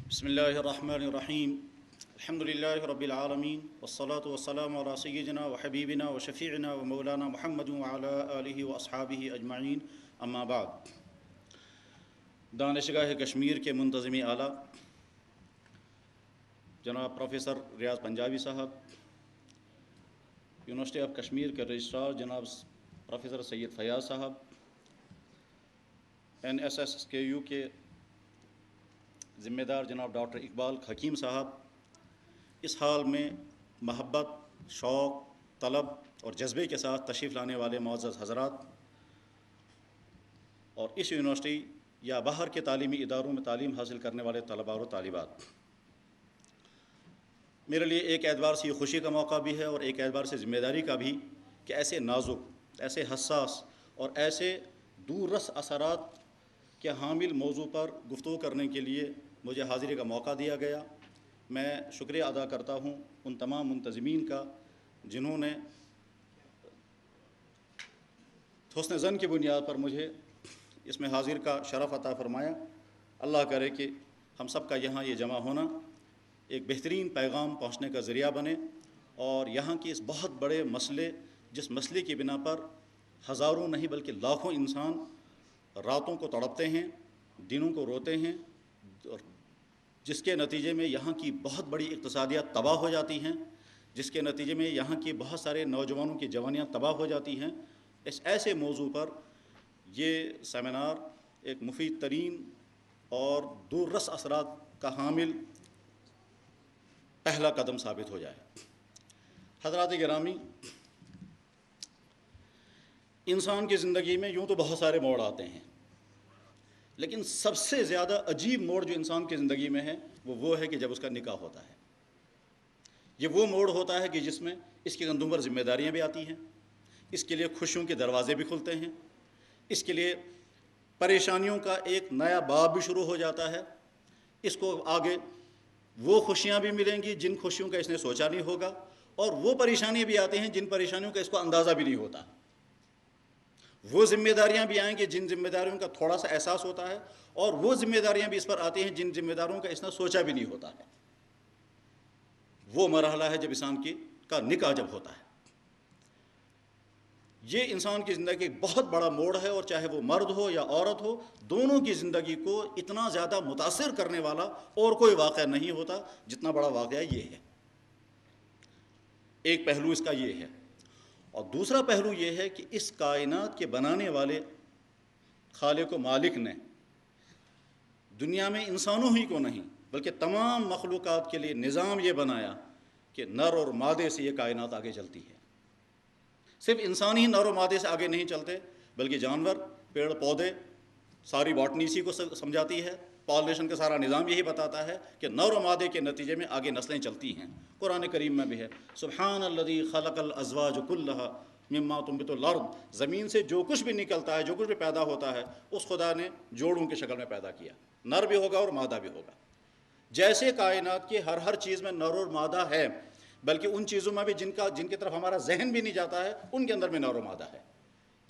بسم اللہ الرحمن الرحیم الحمد للہ رب العالمین والصلاة والسلام علی سیدنا و حبیبنا و شفیعنا و مولانا محمد وعلی آلہ و اصحابہ اجمعین اما بعد۔ دانشگاہ کشمیر کے منتظم اعلیٰ جناب پروفیسر ریاض پنجابی صاحب، یونیورسٹی آف کشمیر کے رجسٹرار جناب پروفیسر سید فیاض صاحب، NSSKU کے ذمہ دار جناب ڈاکٹر اقبال حکیم صاحب، اس حال میں محبت، شوق، طلب اور جذبے کے ساتھ تشریف لانے والے معزز حضرات، اور اس یونیورسٹی یا باہر کے تعلیمی اداروں میں تعلیم حاصل کرنے والے طلباء اور طالبات، میرے لیے ایک اعتبار سے یہ خوشی کا موقع بھی ہے اور ایک اعتبار سے ذمہ داری کا بھی کہ ایسے نازک، ایسے حساس اور ایسے دور رس اثرات کے حامل موضوع پر گفتگو کرنے کے لیے مجھے حاضری کا موقع دیا گیا۔ میں شکریہ ادا کرتا ہوں ان تمام منتظمین کا جنہوں نے حسن ظن کی بنیاد پر مجھے اس میں حاضر کا شرف عطا فرمایا۔ اللہ کرے کہ ہم سب کا یہاں یہ جمع ہونا ایک بہترین پیغام پہنچنے کا ذریعہ بنے، اور یہاں کے اس بہت بڑے مسئلے، جس مسئلے کی بنا پر ہزاروں نہیں بلکہ لاکھوں انسان راتوں کو تڑپتے ہیں، دنوں کو روتے ہیں، اور جس کے نتیجے میں یہاں کی بہت بڑی اقتصادیات تباہ ہو جاتی ہیں، جس کے نتیجے میں یہاں کی بہت سارے نوجوانوں کی جوانیاں تباہ ہو جاتی ہیں، اس ایسے موضوع پر یہ سیمینار ایک مفید ترین اور دور رس اثرات کا حامل پہلا قدم ثابت ہو جائے۔ حضرات گرامی، انسان کی زندگی میں یوں تو بہت سارے موڑ آتے ہیں، لیکن سب سے زیادہ عجیب موڑ جو انسان کی زندگی میں ہے وہ ہے کہ جب اس کا نکاح ہوتا ہے۔ یہ وہ موڑ ہوتا ہے کہ جس میں اس کے کندھوں پر ذمہ داریاں بھی آتی ہیں، اس کے لیے خوشیوں کے دروازے بھی کھلتے ہیں، اس کے لیے پریشانیوں کا ایک نیا باب بھی شروع ہو جاتا ہے۔ اس کو آگے وہ خوشیاں بھی ملیں گی جن خوشیوں کا اس نے سوچا نہیں ہوگا، اور وہ پریشانیاں بھی آتی ہیں جن پریشانیوں کا اس کو اندازہ بھی نہیں ہوتا۔ وہ ذمہ داریاں بھی آئیں گی جن ذمہ داریوں کا تھوڑا سا احساس ہوتا ہے، اور وہ ذمہ داریاں بھی اس پر آتی ہیں جن ذمہ داریوں کا اس نے سوچا بھی نہیں ہوتا ہے۔ وہ مرحلہ ہے جب انسان کا نکاح جب ہوتا ہے۔ یہ انسان کی زندگی ایک بہت بڑا موڑ ہے، اور چاہے وہ مرد ہو یا عورت ہو، دونوں کی زندگی کو اتنا زیادہ متاثر کرنے والا اور کوئی واقعہ نہیں ہوتا جتنا بڑا واقعہ یہ ہے۔ ایک پہلو اس کا یہ ہے، اور دوسرا پہلو یہ ہے کہ اس کائنات کے بنانے والے خالق و مالک نے دنیا میں انسانوں ہی کو نہیں بلکہ تمام مخلوقات کے لیے نظام یہ بنایا کہ نر اور مادے سے یہ کائنات آگے چلتی ہے۔ صرف انسان ہی نر و مادے سے آگے نہیں چلتے، بلکہ جانور، پیڑ پودے، ساری باٹنی اسی کو سمجھاتی ہے۔ پالینیشن کا سارا نظام یہی بتاتا ہے کہ نر و مادے کے نتیجے میں آگے نسلیں چلتی ہیں۔ قرآن کریم میں بھی ہے، سبحان الذی خلق الازواج کلھا مما تنبت الارض، زمین سے جو کچھ بھی نکلتا ہے، جو کچھ بھی پیدا ہوتا ہے، اس خدا نے جوڑوں کی شکل میں پیدا کیا، نر بھی ہوگا اور مادہ بھی ہوگا۔ جیسے کائنات کی ہر چیز میں نر اور مادہ ہے، بلکہ ان چیزوں میں بھی جن کی طرف ہمارا ذہن بھی نہیں جاتا ہے، ان کے اندر بھی نر و مادہ ہے۔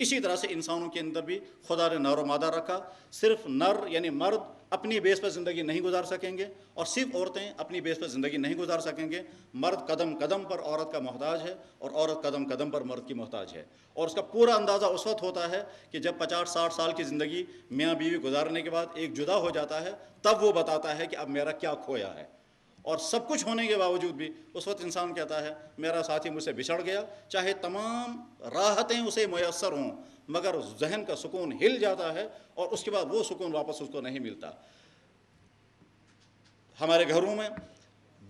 اسی طرح سے انسانوں کے اندر بھی خدا نے نر و مادہ رکھا۔ صرف نر یعنی مرد اپنی بیس پر زندگی نہیں گزار سکیں گے، اور صرف عورتیں اپنی بیس پر زندگی نہیں گزار سکیں گے۔ مرد قدم قدم پر عورت کا محتاج ہے، اور عورت قدم قدم پر مرد کی محتاج ہے، اور اس کا پورا اندازہ اس وقت ہوتا ہے کہ جب 50-60 سال کی زندگی میاں بیوی گزارنے کے بعد ایک جدا ہو جاتا ہے، تب وہ بتاتا ہے کہ اب میرا کیا کھویا ہے۔ اور سب کچھ ہونے کے باوجود بھی اس وقت انسان کہتا ہے میرا ساتھی مجھ سے بچھڑ گیا، چاہے تمام راحتیں اسے میسر ہوں، مگر ذہن کا سکون ہل جاتا ہے، اور اس کے بعد وہ سکون واپس اس کو نہیں ملتا۔ ہمارے گھروں میں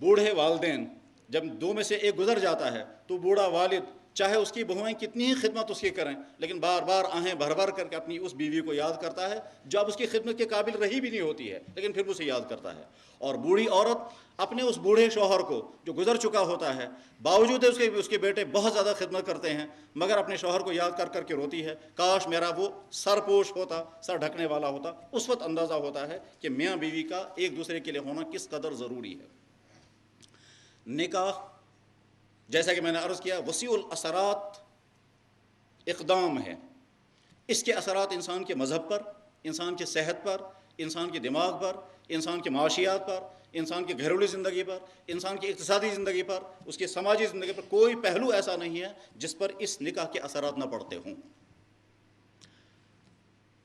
بوڑھے والدین جب دو میں سے ایک گزر جاتا ہے تو بوڑھا والد چاہے اس کی بہویں کتنی ہی خدمت اس کی کریں، لیکن بار بار آہیں بھر بھر کر کے اپنی اس بیوی کو یاد کرتا ہے جو اب اس کی خدمت کے قابل رہی بھی نہیں ہوتی ہے، لیکن پھر اسے یاد کرتا ہے۔ اور بوڑھی عورت اپنے اس بوڑھے شوہر کو جو گزر چکا ہوتا ہے، باوجود اس کے بیٹے بہت زیادہ خدمت کرتے ہیں، مگر اپنے شوہر کو یاد کر کر کے روتی ہے، کاش میرا وہ سر پوش ہوتا، سر ڈھکنے والا ہوتا۔ اس وقت اندازہ ہوتا ہے کہ میاں بیوی کا ایک دوسرے کے لیے ہونا کس قدر ضروری ہے۔ نکاح جیسا کہ میں نے عرض کیا وسیع الاثرات اقدام ہے۔ اس کے اثرات انسان کے مذہب پر، انسان کی صحت پر، انسان کے دماغ پر، انسان کی معاشیات پر، انسان کی گھریلو زندگی پر، انسان کی اقتصادی زندگی پر، اس کی سماجی زندگی پر کوئی پہلو ایسا نہیں ہے جس پر اس نکاح کے اثرات نہ پڑتے ہوں۔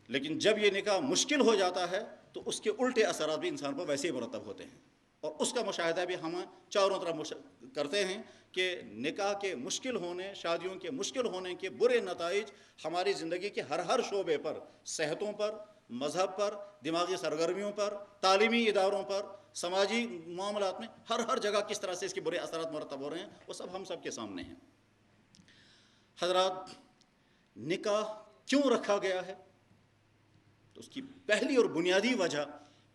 لیکن جب یہ نکاح مشکل ہو جاتا ہے تو اس کے الٹے اثرات بھی انسان پر ویسے ہی مرتب ہوتے ہیں، اور اس کا مشاہدہ بھی ہم چاروں طرف کرتے ہیں کہ نکاح کے مشکل ہونے، شادیوں کے مشکل ہونے کے برے نتائج ہماری زندگی کے ہر شعبے پر، صحتوں پر، مذہب پر، دماغی سرگرمیوں پر، تعلیمی اداروں پر، سماجی معاملات میں، ہر جگہ کس طرح سے اس کے برے اثرات مرتب ہو رہے ہیں وہ سب ہم سب کے سامنے ہیں۔ حضرات، نکاح کیوں رکھا گیا ہے؟ تو اس کی پہلی اور بنیادی وجہ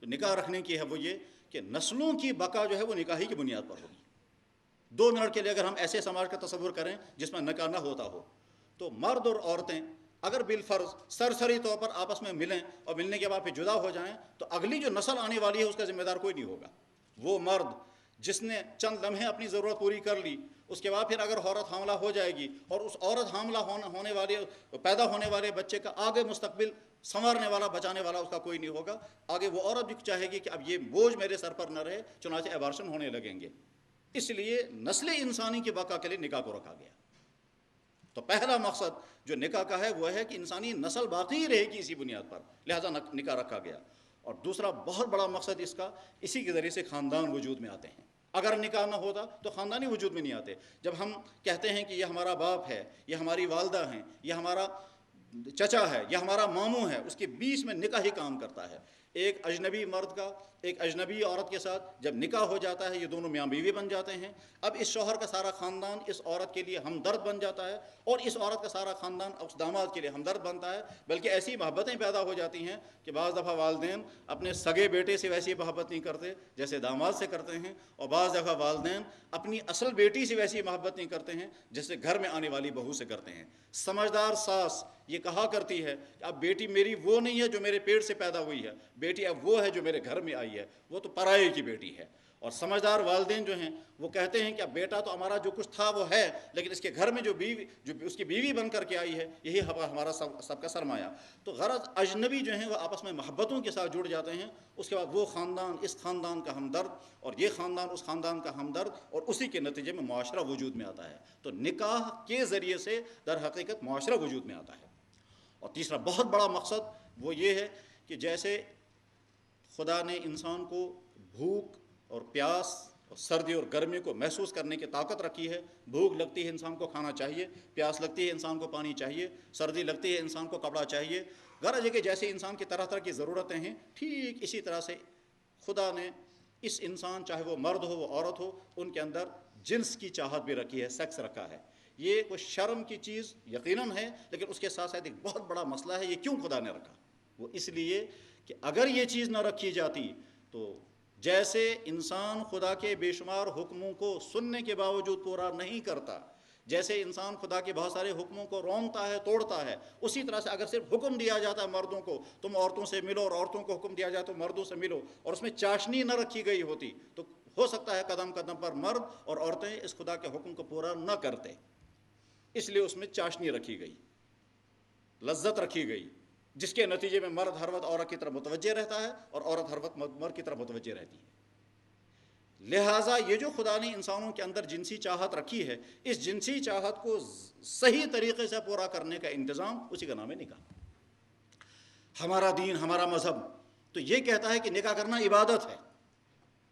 نکاح رکھنے کی ہے وہ یہ کہ نسلوں کی بقا جو ہے وہ نکاح ہی کی بنیاد پر ہوگی۔ 2 منٹ کے لیے اگر ہم ایسے سماج کا تصور کریں جس میں نکاح نہ ہوتا ہو، تو مرد اور عورتیں اگر بالفرض سرسری طور پر آپس میں ملیں اور ملنے کے بعد پھر جدا ہو جائیں تو اگلی جو نسل آنے والی ہے اس کا ذمہ دار کوئی نہیں ہوگا۔ وہ مرد جس نے چند لمحے اپنی ضرورت پوری کر لی، اس کے بعد پھر اگر عورت حاملہ ہو جائے گی اور اس عورت حاملہ ہونے والے پیدا ہونے والے بچے کا آگے مستقبل سنوارنے والا، بچانے والا اس کا کوئی نہیں ہوگا۔ آگے وہ عورت بھی چاہے گی کہ اب یہ بوجھ میرے سر پر نہ رہے، چنانچہ ایبارشن ہونے لگیں گے۔ اس لیے نسل انسانی کی بقا کے لیے نکاح کو رکھا گیا۔ تو پہلا مقصد جو نکاح کا ہے وہ ہے کہ انسانی نسل باقی رہے گی اسی بنیاد پر، لہذا نکاح رکھا گیا۔ اور دوسرا بہت بڑا مقصد اس کا، اسی کے ذریعے سے خاندان وجود میں آتے ہیں۔ اگر نکاح نہ ہوتا تو خاندانی وجود میں نہیں آتے۔ جب ہم کہتے ہیں کہ یہ ہمارا باپ ہے، یہ ہماری والدہ ہیں، یہ ہمارا چچا ہے، یہ ہمارا ماموں ہے، اس کے بیچ میں نکاح ہی کام کرتا ہے۔ ایک اجنبی مرد کا ایک اجنبی عورت کے ساتھ جب نکاح ہو جاتا ہے، یہ دونوں میاں بیوی بن جاتے ہیں۔ اب اس شوہر کا سارا خاندان اس عورت کے لیے ہمدرد بن جاتا ہے، اور اس عورت کا سارا خاندان اس داماد کے لیے ہمدرد بنتا ہے۔ بلکہ ایسی محبتیں پیدا ہو جاتی ہیں کہ بعض دفعہ والدین اپنے سگے بیٹے سے ویسی محبت نہیں کرتے جیسے داماد سے کرتے ہیں، اور بعض دفعہ والدین اپنی اصل بیٹی سے ویسی محبت نہیں کرتے ہیں جیسے گھر میں آنے والی بہو سے کرتے ہیں۔ سمجھدار ساس یہ کہا کرتی ہے کہ اب بیٹی میری وہ نہیں ہے جو میرے پیٹ سے پیدا ہوئی ہے، بیٹی اب وہ ہے جو میرے گھر میں آئی ہے، وہ تو پرائے کی بیٹی ہے۔ اور سمجھدار والدین جو ہیں وہ کہتے ہیں کہ اب بیٹا تو ہمارا جو کچھ تھا وہ ہے، لیکن اس کے گھر میں جو اس کی بیوی بن کر کے آئی ہے یہی ہمارا سب کا سرمایہ۔ تو غرض اجنبی جو ہیں وہ آپس میں محبتوں کے ساتھ جڑ جاتے ہیں، اس کے بعد وہ خاندان اس خاندان کا ہمدرد اور یہ خاندان اس خاندان کا ہمدرد، اور اسی کے نتیجے میں معاشرہ وجود میں آتا ہے۔ تو نکاح کے ذریعے سے در حقیقت معاشرہ وجود میں آتا ہے۔ اور تیسرا بہت بڑا مقصد وہ یہ ہے کہ جیسے خدا نے انسان کو بھوک اور پیاس اور سردی اور گرمی کو محسوس کرنے کی طاقت رکھی ہے، بھوک لگتی ہے انسان کو کھانا چاہیے، پیاس لگتی ہے انسان کو پانی چاہیے، سردی لگتی ہے انسان کو کپڑا چاہیے، غرض ہے کہ جیسے انسان کی طرح طرح کی ضرورتیں ہیں، ٹھیک اسی طرح سے خدا نے اس انسان، چاہے وہ مرد ہو وہ عورت ہو، ان کے اندر جنس کی چاہت بھی رکھی ہے، سیکس رکھا ہے۔ یہ کوئی شرم کی چیز یقیناً ہے، لیکن اس کے ساتھ ساتھ ایک بہت بڑا مسئلہ ہے۔ یہ کیوں خدا نے رکھا؟ وہ اس لیے کہ اگر یہ چیز نہ رکھی جاتی تو جیسے انسان خدا کے بے شمار حکموں کو سننے کے باوجود پورا نہیں کرتا، جیسے انسان خدا کے بہت سارے حکموں کو رونگتا ہے، توڑتا ہے، اسی طرح سے اگر صرف حکم دیا جاتا ہے مردوں کو تم عورتوں سے ملو، اور عورتوں کو حکم دیا جاتا ہے مردوں سے ملو، اور اس میں چاشنی نہ رکھی گئی ہوتی تو ہو سکتا ہے قدم قدم پر مرد اور عورتیں اس خدا کے حکم کو پورا نہ کرتے۔ اس لیے اس میں چاشنی رکھی گئی، لذت رکھی گئی، جس کے نتیجے میں مرد ہر وقت عورت کی طرف متوجہ رہتا ہے اور عورت ہر وقت مرد کی طرف متوجہ رہتی ہے۔ لہٰذا یہ جو خدا نے انسانوں کے اندر جنسی چاہت رکھی ہے، اس جنسی چاہت کو صحیح طریقے سے پورا کرنے کا انتظام، اسی کا نام ہے نکاح۔ ہمارا دین، ہمارا مذہب تو یہ کہتا ہے کہ نکاح کرنا عبادت ہے،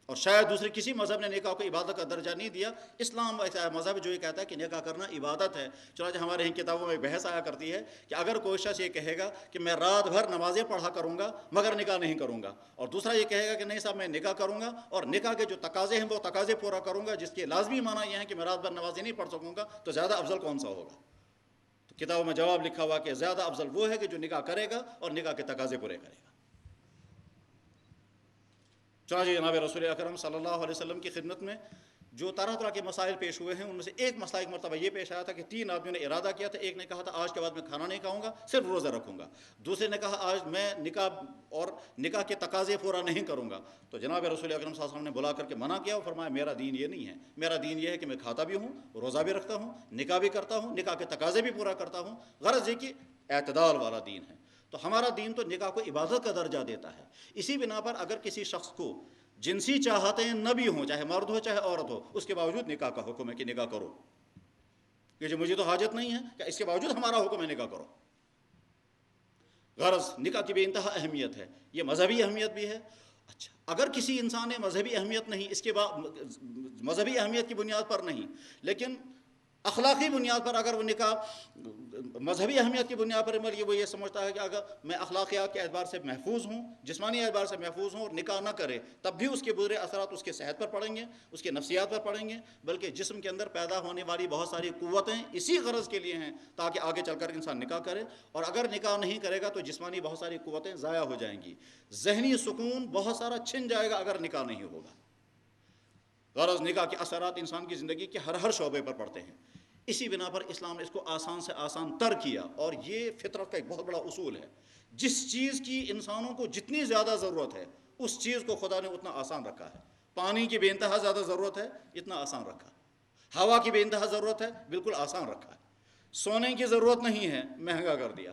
اور شاید دوسرے کسی مذہب نے نکاح کو عبادت کا درجہ نہیں دیا۔ اسلام ایسا مذہب جو یہ کہتا ہے کہ نکاح کرنا عبادت ہے۔ چنانچہ ہمارے ہی کتابوں میں بحث آیا کرتی ہے کہ اگر کوئی شخص یہ کہے گا کہ میں رات بھر نمازیں پڑھا کروں گا مگر نکاح نہیں کروں گا، اور دوسرا یہ کہے گا کہ نہیں صاحب میں نکاح کروں گا اور نکاح کے جو تقاضے ہیں وہ تقاضے پورا کروں گا، جس کے لازمی معنی یہ ہے کہ میں رات بھر نمازیں نہیں پڑھ سکوں گا، تو زیادہ افضل کون سا ہوگا؟ تو کتابوں میں جواب لکھا ہوا کہ زیادہ افضل وہ ہے کہ جو نکاح کرے گا اور نکاح کے تقاضے پورے کرے گا۔ چنانچہ جناب رسول اکرم صلی اللہ علیہ وسلم کی خدمت میں جو طرح طرح کے مسائل پیش ہوئے ہیں، ان میں سے ایک مسئلہ ایک مرتبہ یہ پیش آیا تھا کہ 3 آدمیوں نے ارادہ کیا تھا۔ ایک نے کہا تھا آج کے بعد میں کھانا نہیں کھاؤں گا، صرف روزہ رکھوں گا۔ دوسرے نے کہا آج میں نکاح کے تقاضے پورا نہیں کروں گا۔ تو جناب رسول اکرم صلی اللہ علیہ وسلم نے بلا کر کے منع کیا اور فرمایا میرا دین یہ نہیں ہے، میرا دین یہ ہے کہ میں کھاتا بھی ہوں، روزہ بھی رکھتا ہوں، نکاح بھی کرتا ہوں، نکاح کے تقاضے بھی پورا کرتا ہوں۔ غرض یہ کہ اعتدال والا دین ہے۔ تو ہمارا دین تو نکاح کو عبادت کا درجہ دیتا ہے. اسی بنا پر اگر کسی شخص کو جنسی چاہتیں نہ بھی ہوں، چاہے مرد ہو چاہے عورت ہو، اس کے باوجود نکاح کا حکم ہے کہ نکاح کرو. کہ جو مجھے تو حاجت نہیں ہے، کہ اس کے باوجود ہمارا حکم ہے نکاح کرو. غرض نکاح کی بے انتہا اہمیت ہے، یہ مذہبی اہمیت بھی ہے. اچھا، اگر کسی انسان نے مذہبی اہمیت نہیں، اس کے بعد مذہبی اہمیت کی بنیاد پر نہیں، لیکن اخلاقی بنیاد پر اگر وہ نکاح مذہبی اہمیت کی بنیاد پر وہ یہ سمجھتا ہے کہ اگر میں اخلاقیات کے اعتبار سے محفوظ ہوں، جسمانی اعتبار سے محفوظ ہوں اور نکاح نہ کرے، تب بھی اس کے برے اثرات اس کے صحت پر پڑیں گے، اس کے نفسیات پر پڑیں گے، بلکہ جسم کے اندر پیدا ہونے والی بہت ساری قوتیں اسی غرض کے لیے ہیں تاکہ آگے چل کر انسان نکاح کرے. اور اگر نکاح نہیں کرے گا تو جسمانی بہت ساری قوتیں ضائع ہو جائیں گی، ذہنی سکون بہت سارا چھن جائے گا اگر نکاح نہیں ہوگا. غرض نکاح کے اثرات انسان کی زندگی کے ہر شعبے پر پڑتے ہیں. اسی بنا پر اسلام نے اس کو آسان سے آسان تر کیا، اور یہ فطرت کا ایک بہت بڑا اصول ہے. جس چیز کی انسانوں کو جتنی زیادہ ضرورت ہے اس چیز کو خدا نے اتنا آسان رکھا ہے. پانی کی بے انتہا زیادہ ضرورت ہے، اتنا آسان رکھا. ہوا کی بے انتہا ضرورت ہے، بالکل آسان رکھا ہے. سونے کی ضرورت نہیں ہے، مہنگا کر دیا.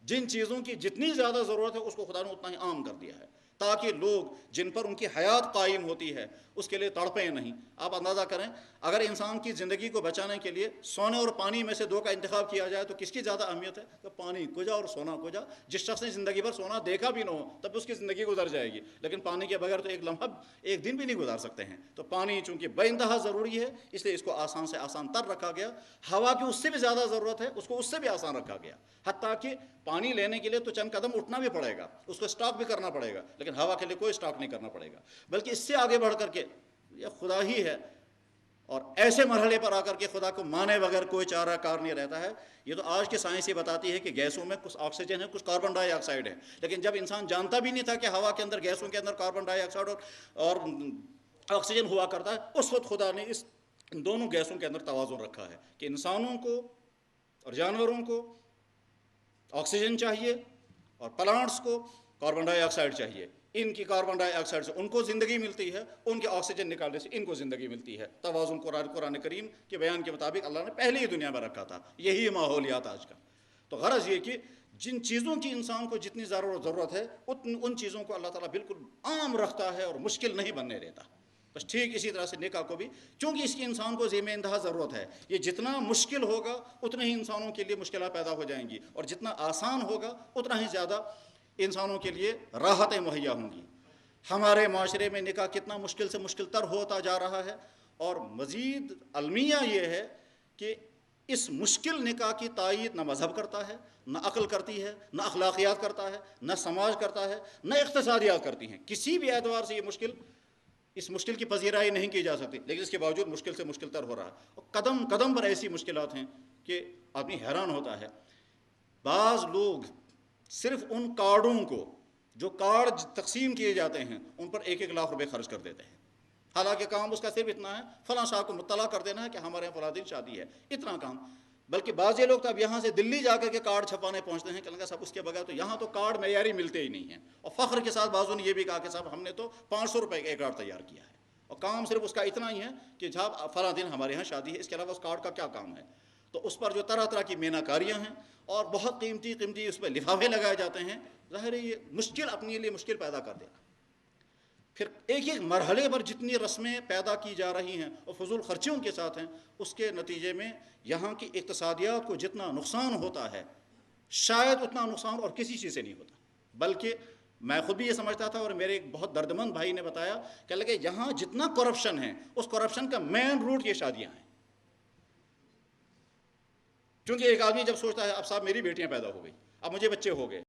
جن چیزوں کی جتنی زیادہ ضرورت ہے اس کو خدا نے اتنا ہی عام کر دیا ہے تاکہ لوگ جن پر ان کی حیات قائم ہوتی ہے اس کے لیے تڑپیں نہیں. آپ اندازہ کریں، اگر انسان کی زندگی کو بچانے کے لیے سونے اور پانی میں سے دو کا انتخاب کیا جائے تو کس کی زیادہ اہمیت ہے؟ کہ پانی کجا اور سونا کجا. جس شخص نے زندگی بھر سونا دیکھا بھی نہ ہو تب اس کی زندگی گزر جائے گی، لیکن پانی کے بغیر تو ایک لمحہ ایک دن بھی نہیں گزار سکتے ہیں. تو پانی چونکہ بے انتہا ضروری ہے اس لیے اس کو آسان سے آسان تر رکھا گیا. ہوا کی اس سے بھی زیادہ ضرورت ہے، اس کو اس سے بھی آسان رکھا گیا. حتیٰ کہ پانی لینے کے لیے تو چند قدم اٹھنا بھی پڑے گا، اس کو اسٹاک بھی کرنا پڑے گا، لیکن ہوا کے لیے کوئی اسٹاک نہیں کرنا پڑے گا. بلکہ اس سے آگے بڑھ کر کے یہ خدا ہی ہے، اور ایسے مرحلے پر آ کر کے خدا کو مانے بغیر کوئی چارہ کار نہیں رہتا ہے. یہ تو آج کی سائنس یہ بتاتی ہے کہ گیسوں میں کچھ آکسیجن ہے، کچھ کاربن ڈائی آکسائڈ ہے، لیکن جب انسان جانتا بھی نہیں تھا کہ ہوا کے اندر گیسوں کے اندر کاربن ڈائی آکسائڈ اور آکسیجن ہوا کرتا ہے، اس وقت خدا نے اس دونوں گیسوں کے اندر توازن رکھا ہے کہ انسانوں کو اور جانوروں کو آکسیجن چاہیے اور پلانٹس کو کاربن ڈائی آکسائڈ چاہیے. ان کی کاربن ڈائی آکسائڈ سے ان کو زندگی ملتی ہے، ان کے آکسیجن نکالنے سے ان کو زندگی ملتی ہے. توازن قرآن کریم کے بیان کے مطابق اللہ نے پہلے ہی دنیا میں رکھا تھا. یہی ماحولیات آج کا. تو غرض یہ کہ جن چیزوں کی انسان کو جتنی ضرورت ہے ان چیزوں کو اللہ تعالیٰ بالکل عام رکھتا ہے اور مشکل نہیں بننے دیتا. بس ٹھیک اسی طرح سے نکاح کو بھی، چونکہ اس کی انسان کو ذمہ انتہا ضرورت ہے، یہ جتنا مشکل ہوگا اتنے ہی انسانوں کے لیے مشکلات پیدا ہو جائیں گی، اور جتنا آسان ہوگا اتنا ہی زیادہ انسانوں کے لیے راحتیں مہیا ہوں گی. ہمارے معاشرے میں نکاح کتنا مشکل سے مشکل تر ہوتا جا رہا ہے، اور مزید المیہ یہ ہے کہ اس مشکل نکاح کی تائید نہ مذہب کرتا ہے، نہ عقل کرتی ہے، نہ اخلاقیات کرتا ہے، نہ سماج کرتا ہے، نہ اقتصادیات کرتی ہیں. کسی بھی اعتبار سے یہ اس مشکل کی پذیرائی نہیں کی جا سکتی، لیکن اس کے باوجود مشکل سے مشکل تر ہو رہا ہے. اور قدم قدم پر ایسی مشکلات ہیں کہ آدمی حیران ہوتا ہے. بعض لوگ صرف ان کارڈوں کو جو کارڈ تقسیم کیے جاتے ہیں ان پر 1-1 لاکھ روپے خرچ کر دیتے ہیں، حالانکہ کام اس کا صرف اتنا ہے فلاں شاہ کو مطلع کر دینا ہے کہ ہمارے یہاں فلاں دن شادی ہے، اتنا کام. بلکہ بعض یہ لوگ تو اب یہاں سے دلی جا کر کے کارڈ چھپانے پہنچتے ہیں کہ صاحب اس کے بغیر تو یہاں تو کارڈ معیاری ملتے ہی نہیں ہیں. اور فخر کے ساتھ بعضوں نے یہ بھی کہا کہ صاحب ہم نے تو 500 روپے کا ایک کارڈ تیار کیا ہے، اور کام صرف اس کا اتنا ہی ہے کہ صاحب فلاں دن ہمارے یہاں شادی ہے، اس کے علاوہ اس کارڈ کا کیا کام ہے. تو اس پر جو طرح طرح کی میناکاریاں ہیں اور بہت قیمتی اس پہ لفافے لگائے جاتے ہیں، ظاہر ہے یہ مشکل اپنے لیے مشکل پیدا کر دے. پھر ایک ایک مرحلے پر جتنی رسمیں پیدا کی جا رہی ہیں اور فضول خرچیوں کے ساتھ ہیں، اس کے نتیجے میں یہاں کی اقتصادیات کو جتنا نقصان ہوتا ہے شاید اتنا نقصان اور کسی چیز سے نہیں ہوتا. بلکہ میں خود بھی یہ سمجھتا تھا، اور میرے ایک بہت دردمند بھائی نے بتایا کہ لگے یہاں جتنا کرپشن ہے اس کرپشن کا مین روٹ یہ شادیاں ہیں. کیونکہ ایک آدمی جب سوچتا ہے اب صاحب میری بیٹیاں پیدا ہو گئی، اب مجھے بچے ہو گئے،